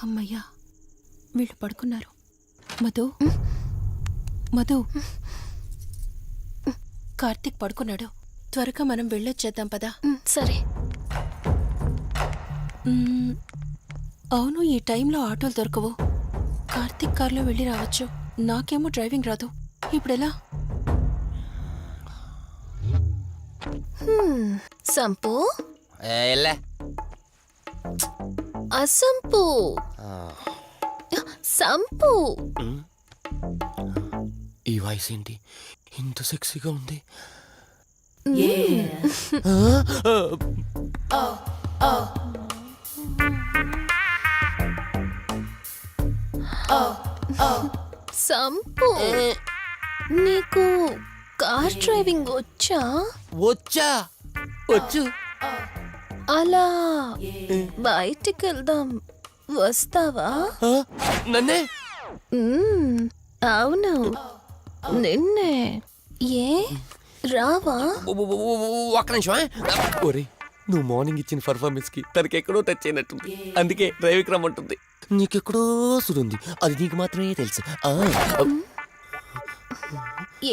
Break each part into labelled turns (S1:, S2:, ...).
S1: అమ్మయ్యా, వీళ్ళు పడుకున్నారు. మధు, మధు, కార్తీక్ పడుకున్నాడు. త్వరగా మనం వెళ్ళొచ్చేద్దాం పదా.
S2: సరే.
S1: అవును, ఈ టైంలో ఆటోలు దొరకవు. కార్తీక్ కార్లో వెళ్ళి రావచ్చు. నాకేమో డ్రైవింగ్ రాదు. ఇప్పుడెలా?
S2: సంపు, అసంపు, సంపు.
S3: ఈ వాయిస్ ఏంటి ఇంత సెక్సీగా ఉంది?
S2: సంపు, నీకు కార్ డ్రైవింగ్ వచ్చా?
S3: వచ్చా, వచ్చు.
S2: అలా బయటికి వెళ్దాం, వస్తావా?
S3: నన్నే?
S2: అవును, నిన్నే. ఏ రావా?
S3: ఒక్క నిమిషం. ఒరే, నువ్వు మార్నింగ్ ఇచ్చిన పర్ఫార్మెన్స్ కి తనకి ఎక్కడో టచ్ అయినట్టుంది. అందుకే డ్రైవింగ్ రమ్మంటుంది. నీకెక్కడో సుడుంది, అది నీకు మాత్రమే తెలుసు.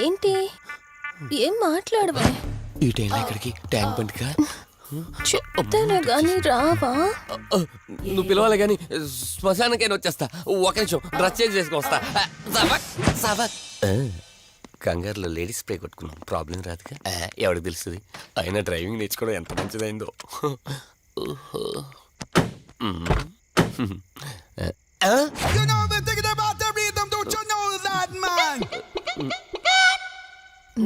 S2: ఏంటి, ఏం మాట్లాడవా?
S3: ఈ టైంలో ఇక్కడికి ట్యాంక్ బండికా?
S2: చెప్తాను గాని రావా?
S3: నువ్వు పిలవాలి గాని శ్మశానకైనా వచ్చేస్తా. ఒక నిమిషం డ్రెస్ చేంజ్ చేసుకుని వస్తా. కంగారులో లేడీస్ స్ప్రే కొట్టుకున్నాం, ప్రాబ్లం రాదుగా. ఎవరికి తెలుస్తుంది? అయినా డ్రైవింగ్ నేర్చుకోవడం ఎంత మంచిదైందో.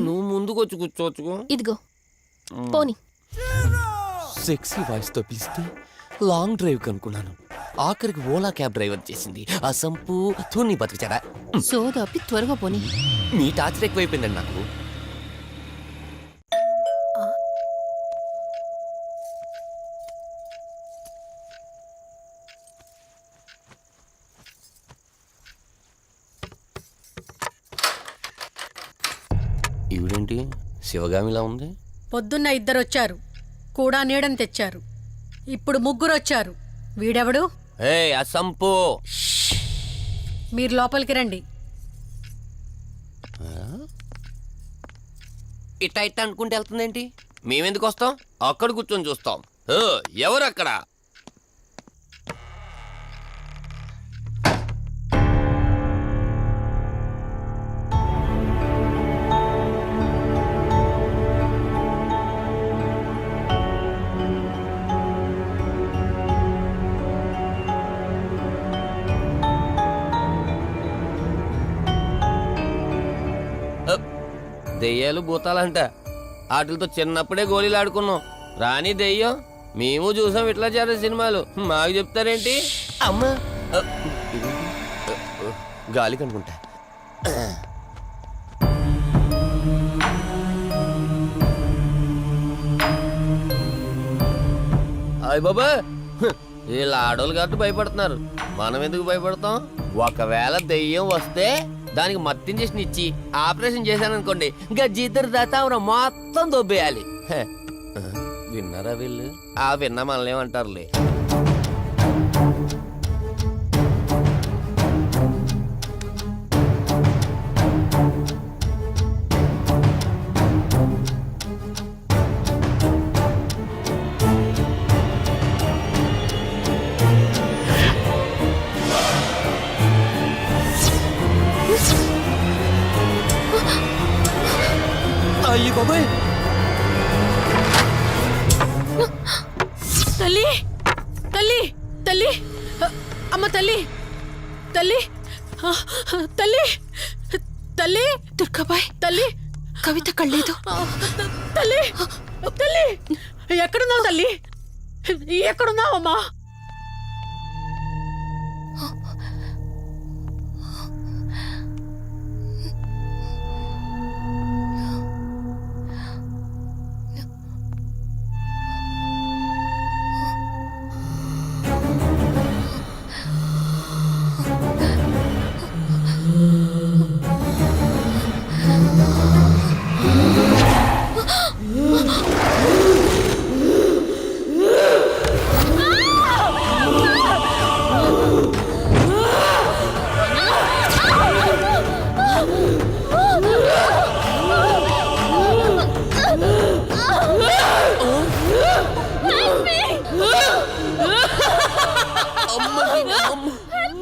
S3: నువ్వు ముందుకు వచ్చి కూర్చోవచ్చుకో.
S2: ఇదిగో పోనీ.
S3: సెక్సీ వాయిస్ తో పిలిస్తే లాంగ్ డ్రైవ్ కనుక్కున్నాను. ఆఖరికి ఓలా క్యాబ్ డ్రైవర్ చేసింది ఆ సంపు. తూని బతికిచాడా?
S1: సోదాపి త్వరగా పోనీ.
S3: మీ టార్చర్ ఎక్కువైపోయిందండి నాకు. ఈవిడేంటి శివగామిలా ఉంది?
S4: పొద్దున్న 2 వచ్చారు, కూడా నీడని తెచ్చారు. ఇప్పుడు 3 వచ్చారు. వీడెవడు?
S3: అసంపు.
S4: మీరు లోపలికి రండి.
S3: ఇట్ట ఇట్ట అనుకుంటే వెళ్తుందేంటి? మేమెందుకు వస్తాం? అక్కడ కూర్చొని చూస్తాం. ఎవరు అక్కడ? దెయ్యాలు భూతాలంట. వాటితో చిన్నప్పుడే గోళీలు ఆడుకున్నాం. రాని దెయ్యం మేము చూసాం ఇట్లా చేరే సినిమాలు. మాకు చెప్తారేంటి? అమ్మా, గాలి కనుకుంటా. అయ్య బాబా, వీళ్ళ ఆడోళ్ళు కాబట్టి భయపడుతున్నారు. మనం ఎందుకు భయపడతాం? ఒకవేళ దెయ్యం వస్తే దానికి మత్తు ఇంజెక్షన్ ఇచ్చి ఆపరేషన్ చేశాననుకోండి, గజ్జిద్దరు దాతావరం మొత్తం దొబ్బేయాలి. విన్నారా వీళ్ళు? విన్నా మనల్ని ఏమంటారులే. అయ్యి బాబాయ్,
S4: తల్లి, తల్లి, తల్లి, అమ్మ తల్లి, తల్లి, తల్లి, తల్లి,
S1: దుర్గాబాయ్,
S4: తల్లి,
S1: కవిత కళ్ళేదు.
S4: తల్లి, తల్లి, ఎక్కడున్నావు తల్లి? ఎక్కడున్నావమ్మా?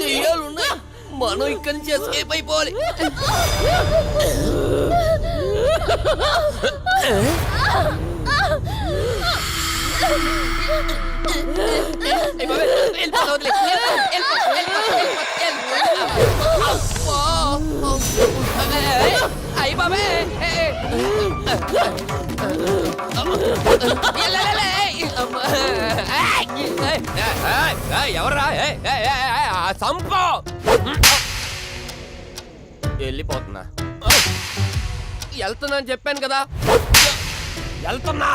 S3: దెయ్యాలున్నాయి, మనం ఇక్కడి నుంచి ఎస్కేప్ అయిపోవాలి. అయ్యి బాబే ఎవర్రా సంపో వెళ్ళిపోతున్నా. వెళ్తున్నా అని చెప్పాను కదా, వెళ్తున్నా.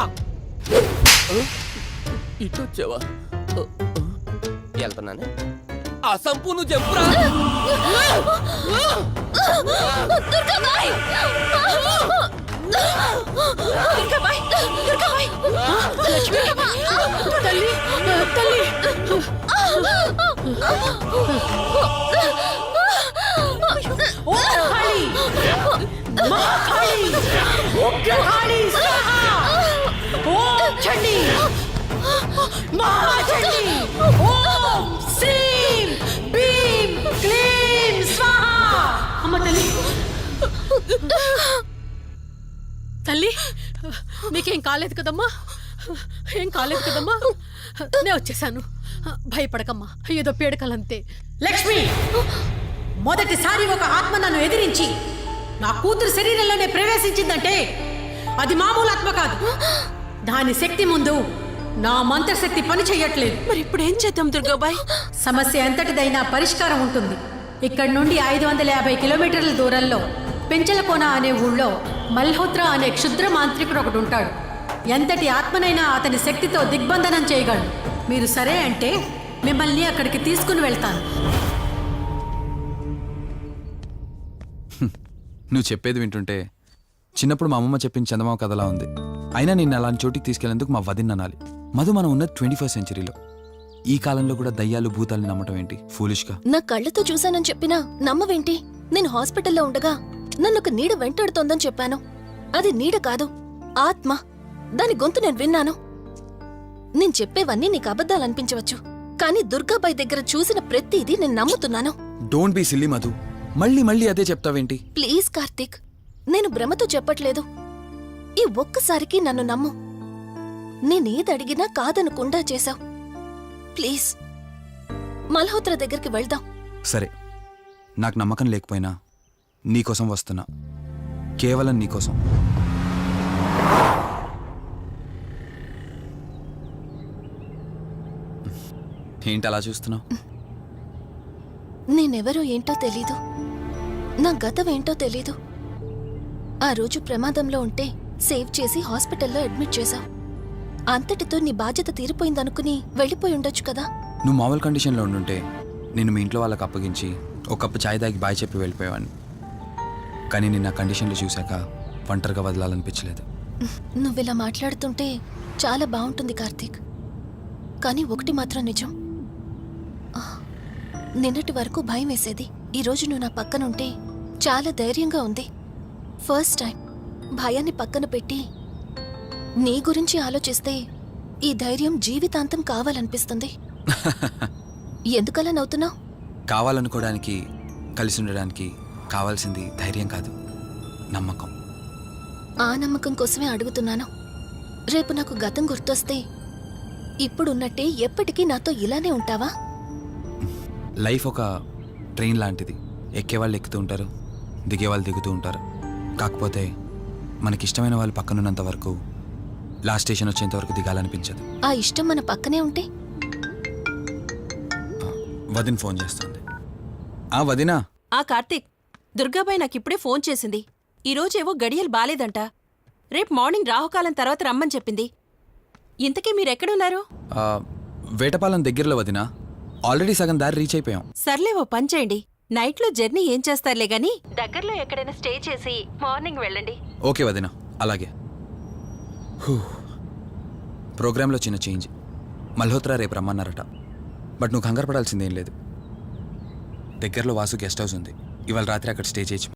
S3: ఇటు వచ్చావా? వెళ్తున్నాను. ఆ సంపు నువ్వు చెప్పురా.
S1: లక్ష్మి తల్లి తల్లి ఓం కాళీ మా కాళీ ఉగ్ర కాళీ స్వాహా ఓం చండీ మహా చండీ ఓం శ్రీం భీం క్లీం స్వాహా. అమ్మ తల్లి తల్లి నీకేం కాలేదు కదమ్మా? ఏం కాలేదు కదమ్మా? నేను వచ్చేసాను, భయపడకమ్మా, ఏదో పీడకలంతే. లక్ష్మి, మొదటిసారి ఒక ఆత్మ నన్ను ఎదిరించి నా కూతురు శరీరంలోనే ప్రవేశించిందంటే అది మామూలు ఆత్మ కాదు. దాని శక్తి ముందు నా మంత్రశక్తి పని చెయ్యట్లేదు.
S2: మరి ఇప్పుడు ఏం చేద్దాం దుర్గాబాయ్?
S1: సమస్య ఎంతటిదైనా పరిష్కారం ఉంటుంది. ఇక్కడి నుండి 550 కిలోమీటర్ల దూరంలో పెంచలకోన అనే ఊళ్ళో మల్హోత్రా అనే క్షుద్ర మాంత్రికుడు ఒకడు ఉంటాడు. ఎంతటి ఆత్మనైనా అతని శక్తితో దిగ్బంధనం చేయగలడు. మీరు సరే అంటే మిమ్మల్ని అక్కడికి తీసుకుని వెళ్తాను.
S5: నువ్వు చెప్పేది వింటుంటే చిన్నప్పుడు మా అమ్మమ్మ చెప్పిన చందమామ కథలా ఉంది. అయినా నిన్ను అలాంటి చోటికి తీసుకెళ్లేందుకు మా వదిన అనాలి. మధు, మనం ఉన్నది 21st సెంచరీలో. ఈ కాలంలో కూడా దయ్యాలు భూతాల్ని నమ్మటం ఏంటి? ఫూలిష్గా.
S2: నా కళ్ళతో చూశానని చెప్పినా నమ్మవేంటి? నేను హాస్పిటల్లో ఉండగా నన్ను ఒక నీడ వెంటాడుతోందని చెప్పాను. అది నీడ కాదు, ఆత్మ. దాని గొంతు నేను విన్నాను. నేను చెప్పేవన్నీ నీకు అబద్ధాలనిపించవచ్చు, కానీ దుర్గాబాయ్ దగ్గర చూసిన ప్రతిదీ నేను నమ్ముతున్నాను.
S5: డోంట్ బీ సిల్లీ మధు, మళ్ళీ మళ్ళీ అదే చెప్తావేంటి?
S2: ప్లీజ్ కార్తీక్, నేను భ్రమతో చెప్పట్లేదు. ఈ ఒక్కసారికి నన్ను నమ్ము. నేనేది అడిగినా కాదనకుండా చేశావు. ప్లీజ్ మల్హోత్రా దగ్గరికి వెళ్దాం.
S5: సరే, నాకు నమ్మకం లేకపోయినా నీకోసం వస్తున్నా, కేవలం నీకోసం. ఏంటి అలా చూస్తున్నావు?
S2: నేనెవరో ఏంటో తెలీదు, నా గతం ఏంటో తెలీదు. ఆ రోజు ప్రమాదంలో ఉంటే సేవ్ చేసి హాస్పిటల్లో అడ్మిట్ చేశావు. అంతటితో నీ బాధ్యత తీరిపోయిందనుకుని వెళ్ళిపోయి ఉండొచ్చు కదా.
S5: నువ్వు మామూలు కండిషన్లో ఉండుంటే నేను మీ ఇంట్లో వాళ్ళకి అప్పగించి ఒక కప్పు చాయ్ తాగి బాయ్ చెప్పి వెళ్ళిపోయేవాడిని. కానీ నేను నా కండిషన్లు చూశాక ఒంటరిగా వదలాలనిపించలేదు.
S2: నువ్విలా మాట్లాడుతుంటే చాలా బాగుంటుంది కార్తీక్, కానీ ఒకటి మాత్రం నిజం. నిన్నటి వరకు భయం వేసేది. ఈరోజు నువ్వు నా పక్కనుంటే చాలా ధైర్యంగా ఉంది. ఫస్ట్ టైం భయాన్ని పక్కన పెట్టి నీ గురించి ఆలోచిస్తే ఈ ధైర్యం జీవితాంతం కావాలనిపిస్తుంది. ఎందుకలా నవ్వుతున్నావు?
S5: కావాలనుకోవడానికి, కలిసి ఉండడానికి కావాల్సింది ధైర్యం కాదు, నమ్మకం.
S2: ఆ నమ్మకం కోసమే అడుగుతున్నాను. రేపు నాకు గతం గుర్తొస్తే ఇప్పుడున్నట్టే ఎప్పటికీ నాతో ఇలానే ఉంటావా?
S5: లైఫ్ ఒక ట్రైన్ లాంటిది. ఎక్కేవాళ్ళు ఎక్కుతూ ఉంటారు, దిగేవాళ్ళు దిగుతూ ఉంటారు. కాకపోతే మనకిష్టమైన వాళ్ళు పక్కనున్నంత వరకు లాస్ట్ స్టేషన్ వచ్చేంత వరకు దిగాలనిపించదు.
S2: ఆ ఇష్టం మన పక్కనే ఉంటే?
S5: వదిన ఫోన్ చేస్తుంది. వదినా.
S6: కార్తీక్, దుర్గాబాయ్ నాకిప్పుడే ఫోన్ చేసింది. ఈరోజేవో గడియలు బాలేదంట. రేపు మార్నింగ్ రాహుకాలం తర్వాత రమ్మని చెప్పింది. ఇంతకీ మీరెక్కడున్నారు?
S5: వేటపాలెం దగ్గరలో వదినా. ఆల్రెడీ సగం దారి రీచ్ అయిపోయాం.
S6: సర్లే, ఓ పని చేయండి. నైట్లో జర్నీ ఏం చేస్తారులే గాని దగ్గరలో ఎక్కడైనా స్టే చేసి మార్నింగ్ వెళ్ళండి.
S5: ఓకే వదినా, అలాగే. ప్రోగ్రాంలో చిన్న చేంజ్. మల్హోత్రా రేపు రమ్మన్నారట. బట్ నువ్వు కంగారు పడాల్సిందేం లేదు. దగ్గరలో వాసు గెస్ట్ హౌస్ ఉంది. ఇవాళ రాత్రి అక్కడ స్టే చేయొచ్చు.